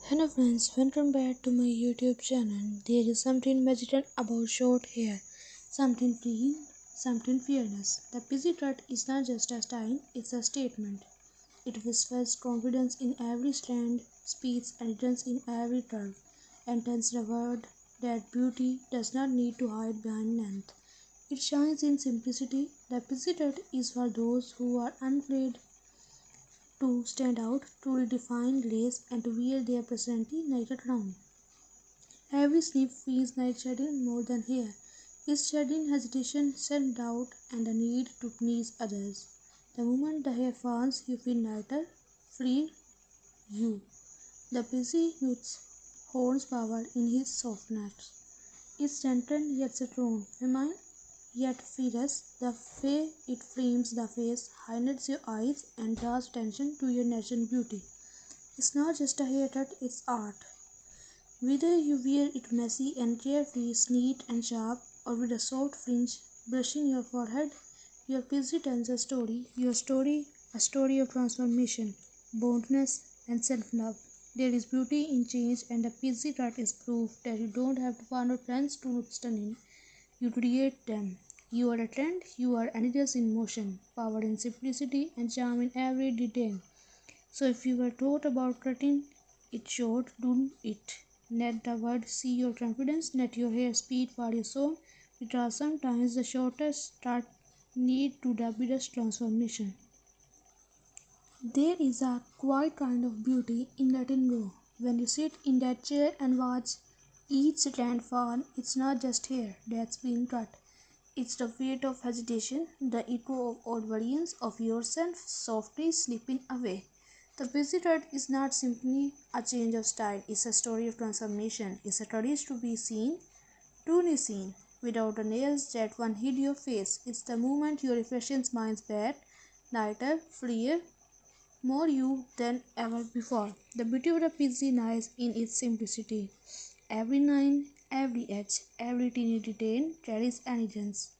Hello friends, welcome back to my YouTube channel. There is something magical about short hair, something free, something fearless. The pixie cut is not just a style, it's a statement. It whispers confidence in every strand, speeds elegance in every curve, and tells the world that beauty does not need to hide behind length. It shines in simplicity. The pixie cut is for those who are unafraid to stand out, to redefine lace, and to wear their personality like a crown. Every sleep feels like shedding more than hair. It's shedding hesitation, self-doubt, and the need to please others. The moment the hair falls, you feel lighter, free, you. The busy youth holds power in his softness. It's gentle yet strong, feminine yet fierce. The way it frames the face, highlights your eyes, and draws attention to your natural beauty. It's not just a haircut, it's art. Whether you wear it messy and carefree, neat and sharp, or with a soft fringe brushing your forehead, your pixie tells a story. Your story, a story of transformation, boldness, and self-love. There is beauty in change, and the pixie cut is proof that you don't have to follow trends to look stunning. You create them. You are a trend, you are energies in motion, power in simplicity, and charm in every detail. So if you were taught about cutting it short, do it. Let the world see your confidence, let your hair speak for your soul, because sometimes the shortest start need to the biggest transformation. There is a quiet kind of beauty in letting go. When you sit in that chair and watch each strand fall, it's not just hair that's being cut. It's the weight of hesitation, the echo of old versions of yourself softly slipping away. The busy cut is not simply a change of style, it's a story of transformation. It's a courage to be seen, truly seen, without the nails that one hid your face. It's the moment your reflection smiles back, lighter, freer, more you than ever before. The beauty of the pixie lies in its simplicity. Every line, every edge, every teeny detail carries elegance.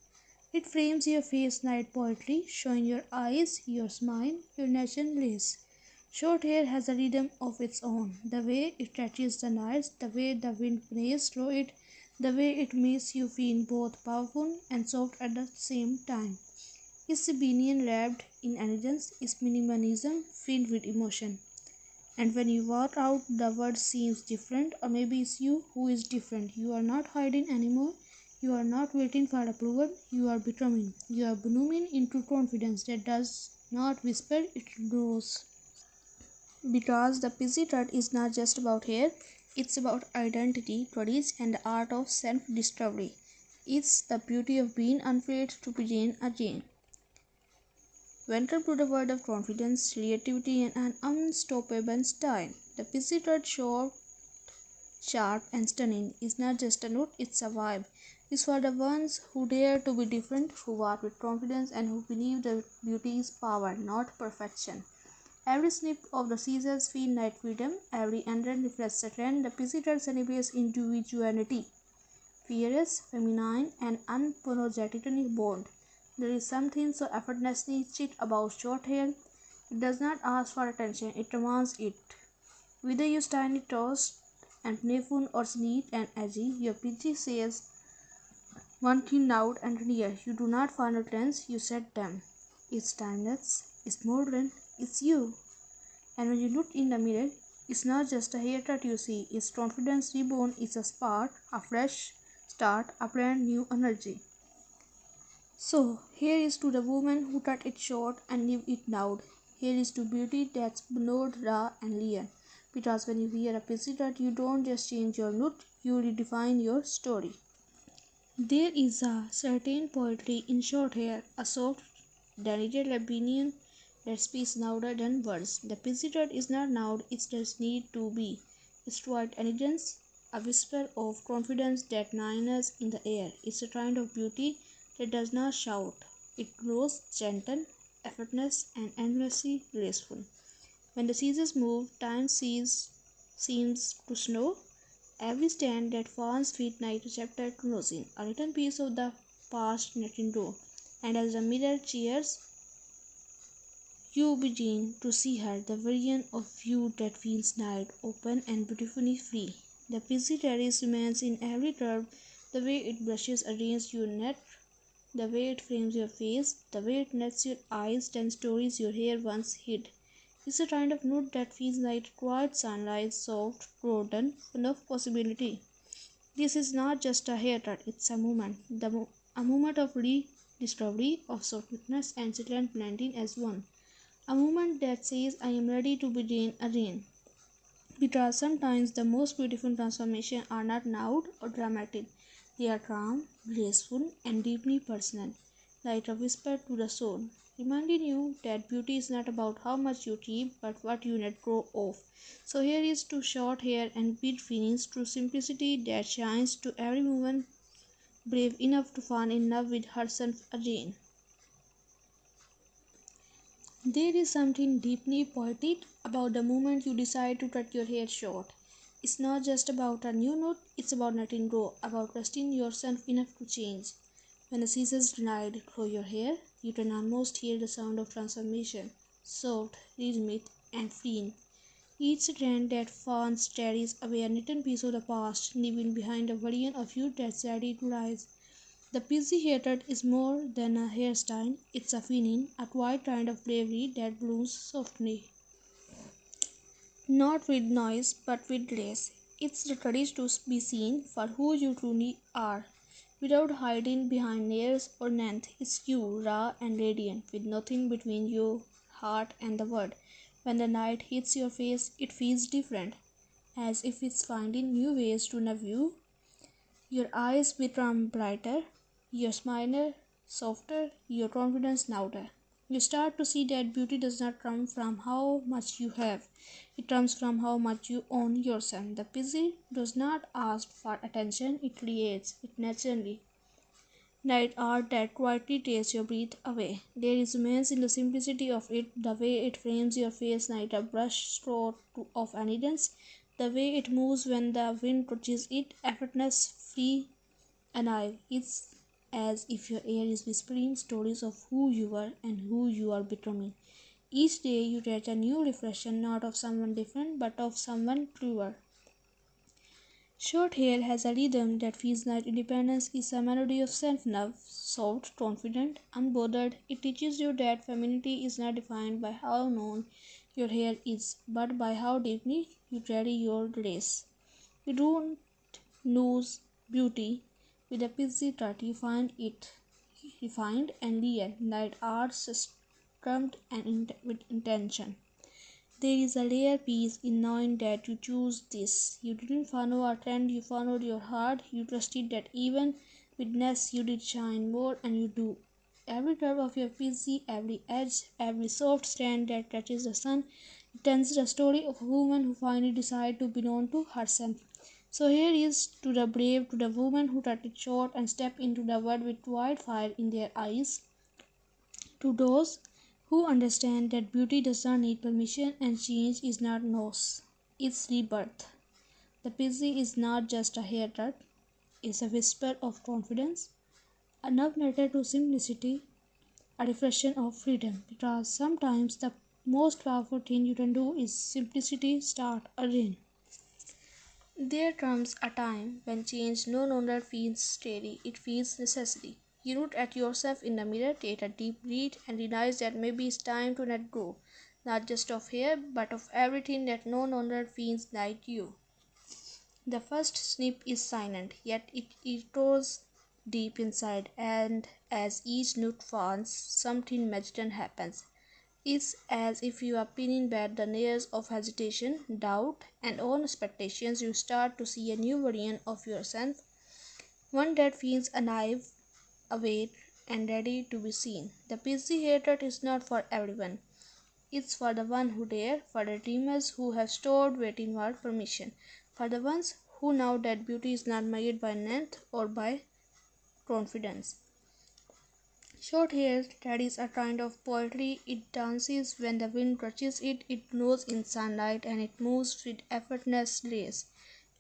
It frames your face like poetry, showing your eyes, your smile, your natural grace. Short hair has a rhythm of its own. The way it touches the nights, the way the wind plays through it, the way it makes you feel both powerful and soft at the same time. It's rebellion wrapped in elegance, it's minimalism filled with emotion. And when you walk out, the world seems different, or maybe it's you who is different. You are not hiding anymore. You are not waiting for approval. You are becoming. You are blooming into confidence that does not whisper, it grows. Because the pixie cut is not just about hair, it's about identity, courage, and the art of self discovery. It's the beauty of being unafraid to begin again. Welcome to the world of confidence, creativity, and an unstoppable style. The pixie cut short, sharp, and stunning is not just a look, it's a vibe. It's for the ones who dare to be different, who walk with confidence, and who believe that beauty is power, not perfection. Every snip of the scissors feels like freedom, every ending reflects a trend. The pixie cut celebrates individuality, fierce, feminine, and unapologetically bold. There is something so effortlessly chic about short hair. It does not ask for attention, it demands it. Whether you style it tossed and playful or neat and edgy, your pixie says one thing loud and clear. You do not follow trends, you set them. It's timeless, it's modern, it's you. And when you look in the mirror, it's not just a haircut you see, it's confidence reborn, it's a spark, a fresh start, a brand new energy. So, here is to the woman who cut it short and leave it loud. Here is to beauty that's bold, raw, and real. Because when you wear a pixie cut, you don't just change your look, you redefine your story. There is a certain poetry in short hair, a soft, delicate opinion that speaks louder than words. The pixie cut is not loud, it just need to be. It's quiet elegance, a whisper of confidence that lingers in the air. It's a kind of beauty that does not shout. It grows gentle, effortless, and endlessly graceful. When the seasons move, seems to slow. Every stand that falls feet like a chapter closing, a little piece of the past letting go. And as the mirror cheers You begin to see her, the version of you that feels light, open, and beautifully free. The busy terrace remains in every curve, the way it brushes against your neck, the way it frames your face, the way it nets your eyes, tells stories your hair once hid. It's a kind of nude that feels like quiet sunlight, soft, golden, full of possibility. This is not just a haircut, it's a moment. A moment of rediscovery, of softness and silent blending as one. A moment that says, I am ready to begin again. Because sometimes the most beautiful transformations are not loud or dramatic. They are calm, graceful, and deeply personal, like a whisper to the soul, reminding you that beauty is not about how much you keep, but what you let go of. So here is to short hair and beat feelings, to simplicity that shines, to every woman brave enough to fall in love with herself again. There is something deeply poetic about the moment you decide to cut your hair short. It's not just about a new note, it's about letting go, about trusting yourself enough to change. When the scissors glide through your hair, you can almost hear the sound of transformation, soft, rhythmic, and freeing. Each strand that falls carries away a little piece of the past, leaving behind a version of you that's ready to rise. The busy haircut is more than a hairstyle, it's a feeling, a quiet kind of bravery that blooms softly. Not with noise, but with grace. It's the courage to be seen for who you truly are, without hiding behind layers or length. It's you, raw and radiant, with nothing between your heart and the world. When the light hits your face, it feels different, as if it's finding new ways to love you. Your eyes become brighter, your smile softer, your confidence louder. You start to see that beauty does not come from how much you have, it comes from how much you own yourself. The busy does not ask for attention, it creates it naturally. Night art that quietly takes your breath away. There is immense in the simplicity of it, the way it frames your face like a brush stroke of elegance, the way it moves when the wind touches it, effortless, free, alive. It's as if your air is whispering stories of who you were and who you are becoming. Each day you get a new reflection, not of someone different, but of someone truer. Short hair has a rhythm that feels like independence is a melody of self-love, soft, confident, unbothered. It teaches you that femininity is not defined by how long your hair is, but by how deeply you carry your grace. You don't lose beauty with a busy cut, you find it refined and real, like art structured and with intention. There is a rare peace in knowing that you choose this. You didn't follow a trend, you followed your heart. You trusted that even with less you did shine more, and you do. Every curve of your PC, every edge, every soft strand that touches the sun, it tells the story of a woman who finally decided to belong to herself. So here is to the brave, to the woman who cut it short and stepped into the world with wildfire in their eyes, to those who understand that beauty does not need permission and change is not loss, it's rebirth. The busy is not just a haircut, it's a whisper of confidence, a love letter to simplicity, a reflection of freedom. Because sometimes the most powerful thing you can do is simplicity start again. There comes a time when change no longer feels steady, it feels necessary. You look at yourself in the mirror, take a deep breath, and realize that maybe it's time to let go, not just of hair, but of everything that no longer feels like you. The first snip is silent, yet it echoes deep inside, and as each note falls, something magical happens. It's as if you are peeling back the layers of hesitation, doubt, and own expectations. You start to see a new version of yourself, one that feels alive, awake, and ready to be seen. The busy haircut is not for everyone. It's for the one who dare, for the dreamers who have stored waiting for permission, for the ones who know that beauty is not measured by length or by confidence. Short hair carries a kind of poetry. It dances when the wind touches it, it glows in sunlight, and it moves with effortless grace.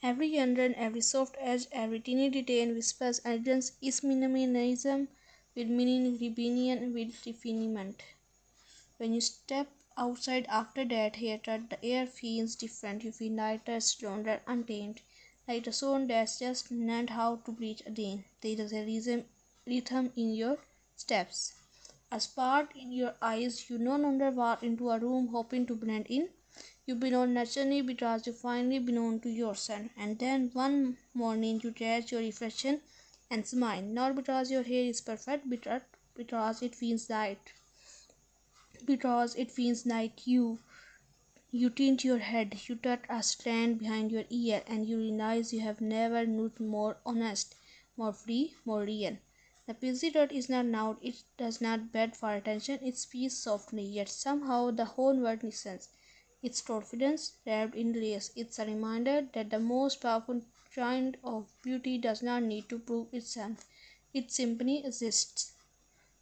Every under, every soft edge, every teeny detail whispers elegance is minimalism with meaning, rebellion with refinement. When you step outside after that haircut, the air feels different. You feel lighter, stronger, untamed, like a soul that's just learned how to breathe again. There is a rhythm in your steps, a spark in your eyes. You no longer walk into a room hoping to blend in. You belong naturally because you finally belong to yourself. And then one morning you catch your reflection and smile, not because your hair is perfect, but because it feels right. Because it feels like you. You tilt your head, you tuck a strand behind your ear, and you realize you have never looked more honest, more free, more real. The pixie dot is not loud, it does not beg for attention, it speaks softly, yet somehow the whole world listens. Its confidence wrapped in layers. It's a reminder that the most powerful kind of beauty does not need to prove itself. It simply exists.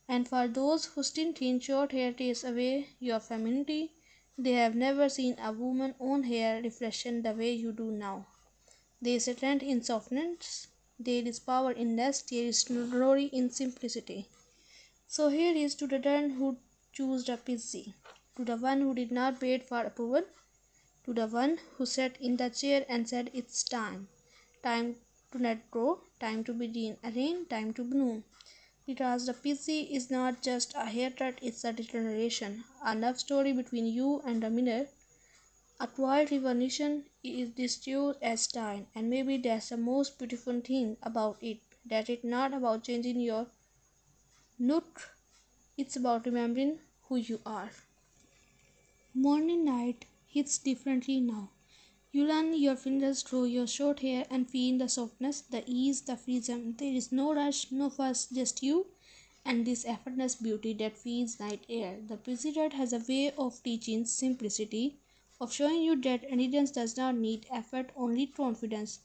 And for those who still think short hair takes away your femininity, they have never seen a woman's own hair reflection the way you do now. There is strength in softness, there is power in less, there is glory in simplicity. So here is to the one who chose the pixie, to the one who did not wait for approval, to the one who sat in the chair and said it's time. Time to let go, time to begin again, time to bloom. Because the PC is not just a haircut, it's a declaration, a love story between you and the mirror, a quiet revolution is distinct as style, and maybe that's the most beautiful thing about it, that it's not about changing your look, it's about remembering who you are. Morning light hits differently now. You run your fingers through your short hair and feel the softness, the ease, the freedom. There is no rush, no fuss, just you and this effortless beauty that feels like air. The President has a way of teaching simplicity, of showing you that elegance does not need effort, only confidence.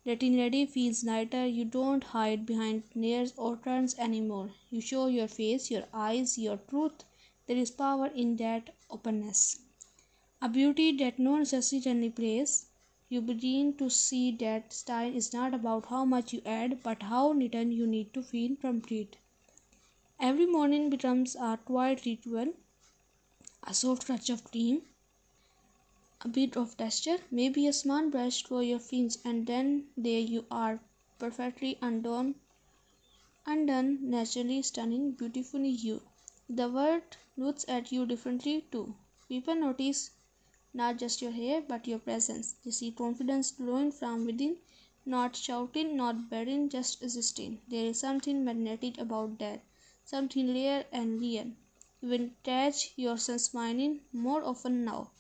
Getting ready feels lighter. You don't hide behind layers or turns anymore. You show your face, your eyes, your truth. There is power in that openness. A beauty that no necessity can replace. You begin to see that style is not about how much you add, but how little you need to feel complete. Every morning becomes a quiet ritual, a soft touch of cream, a bit of texture, maybe a small brush through your fingers, and then there you are, perfectly undone, naturally stunning, beautifully you. The world looks at you differently too. People notice not just your hair, but your presence. They see confidence glowing from within, not shouting, not begging, just existing. There is something magnetic about that, something rare and real. You will catch yourself smiling more often now,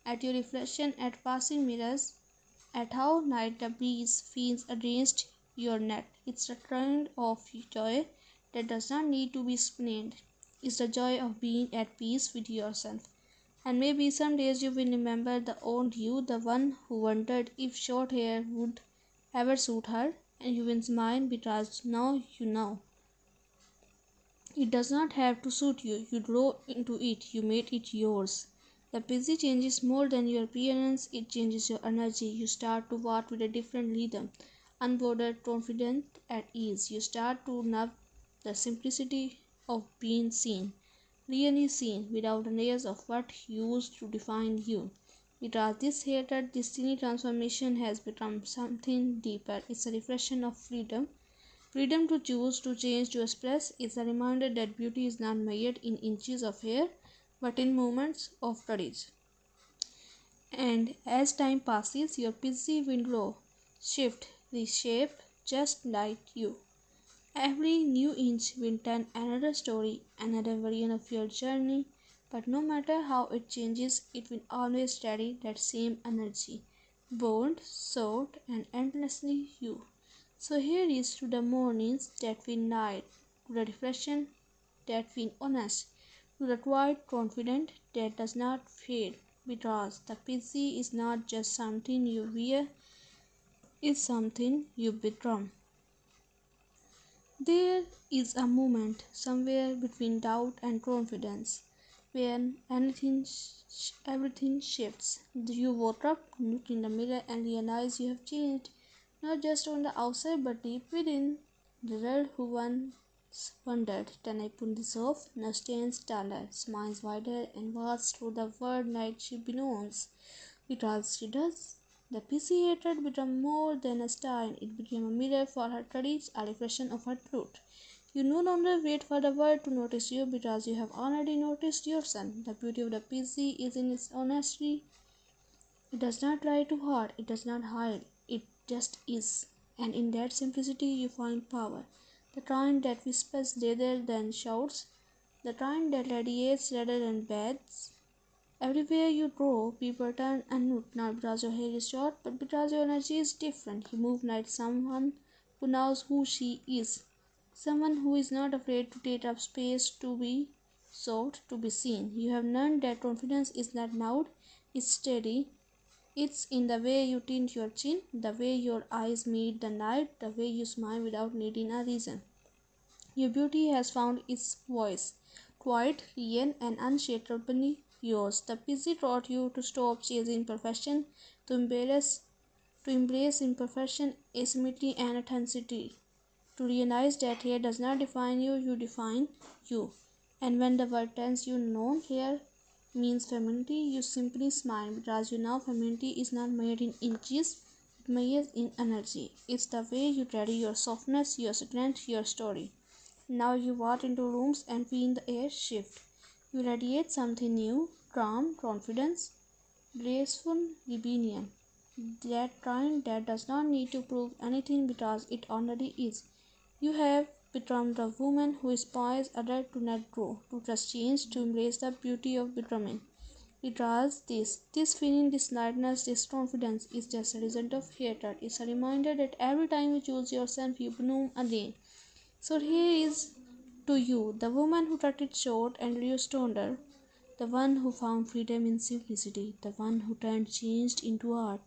at your reflection, at passing mirrors, at how light the breeze feels against your neck. It's a kind of joy that does not need to be explained. It's the joy of being at peace with yourself. And maybe some days you will remember the old you, the one who wondered if short hair would ever suit her, and you will smile because now you know. It does not have to suit you. You grow into it, you made it yours. The busy changes more than your appearance, it changes your energy. You start to walk with a different rhythm, unbothered, confident, at ease. You start to love the simplicity of being seen, really seen, without the layers of what used to define you. Because this hated destiny transformation has become something deeper. It's a reflection of freedom. Freedom to choose, to change, to express is a reminder that beauty is not measured in inches of hair, but in moments of courage. And as time passes, your busy will grow, shift, reshape, just like you. Every new inch will tell another story, another version of your journey, but no matter how it changes, it will always carry that same energy, bold, soft, and endlessly you. So here is to the mornings that feel light, to the reflection that feel honest, to the quiet confident that does not fade, because the pixie is not just something you wear, it's something you become. There is a moment somewhere between doubt and confidence when everything shifts. You woke up, look in the mirror, and realize you have changed, not just on the outside but deep within. The girl who once wondered. Then I put this off, now stands taller, smiles wider, and walks through the world night she belongs. Because she does. The PC hatred became more than a stain, it became a mirror for her courage, a reflection of her truth. You no longer wait for the world to notice you because you have already noticed yourself. The beauty of the PC is in its honesty. It does not try too hard, it does not hide, it just is. And in that simplicity you find power. The kind that whispers rather than shouts, the kind that radiates rather than beds. Everywhere you go, people turn and look, not because your hair is short, but because your energy is different. You move like someone who knows who she is. Someone who is not afraid to take up space, to be sought, to be seen. You have learned that confidence is not loud, it's steady. It's in the way you tint your chin, the way your eyes meet the night, the way you smile without needing a reason. Your beauty has found its voice, quiet, real, and unshakably yours. The busy taught you to stop chasing perfection, to embrace imperfection, asymmetry, and authenticity. To realize that hair does not define you, you define you. And when the word tells you no, hair means femininity, you simply smile because you know femininity is not made in inches, it measures in energy. It's the way you carry your softness, your strength, your story. Now you walk into rooms and feel the air shift. You radiate something new, calm, confidence, graceful rebellion. That kind that does not need to prove anything because it already is. You have become the woman who inspires others to let go, to trust change, to embrace the beauty of becoming. Because this feeling, this lightness, this confidence is just a result of hatred. It's a reminder that every time you choose yourself, you bloom again. So here is to you, the woman who cut it short and reduced her, the one who found freedom in simplicity, the one who turned change into art.